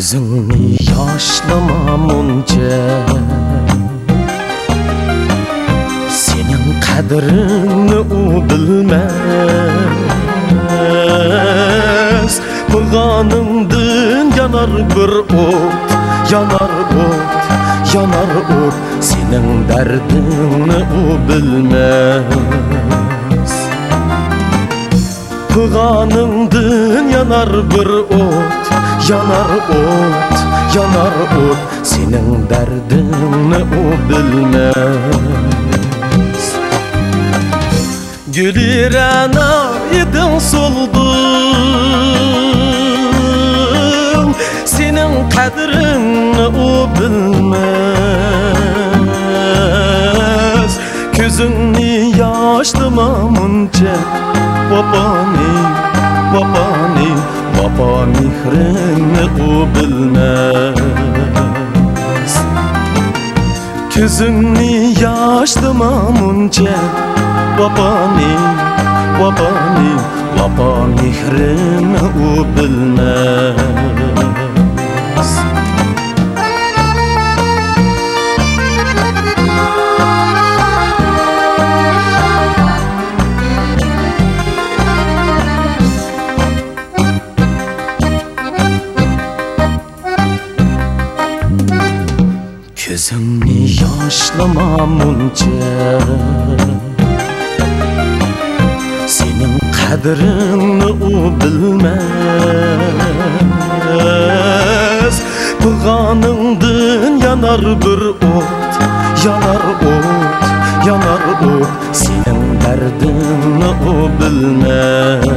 Gözünü yaşlama munca, senin kadrini o bilmez. Pıganımdın yanar bir ot, yanar ot, yanar ot, senin derdini o bilmez. Pıganımdın yanar bir ot, yanar ot, yanar ot, senin derdini o bilmez. Gülirana idin soldum, senin kadrini o bilmez. Gözünü yaşlamamunca, babani, babani, baba mihrini o bilmez. Gözünü yaşlamamunca, babani, babani, baba mihrini o bilmez. Gözünü yaşlamamunca, senin kadrini o bilmez. Pıganımdın yanar bir ot, yanar ot, yanar ot, senin derdini o bilmez.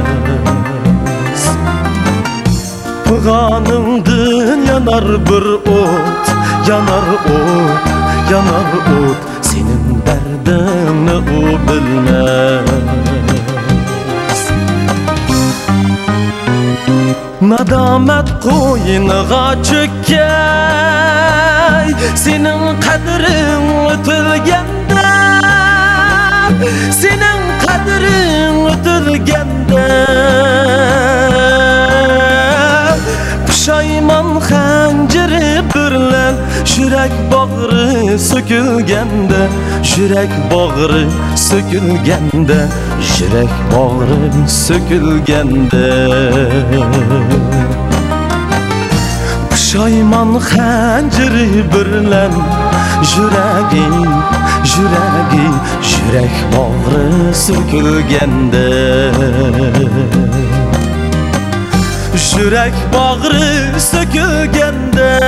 Pıganımdın yanar bir ot, yanar ot, yanar ot, senin derdini o bilmez. Nadamet koyunğa çökkey, senin kadrin ötülgende, senin kadrin ötülgende. Pişayman xənciri birlen, yürek bağrı sökülgende, yürek bağrı sökülgende, yürek bağrı sökülgende. Pişayman xənciri birlen, yüreği, yüreği, yürek bağrı sökülgende. Yürek bağrı sökülgende,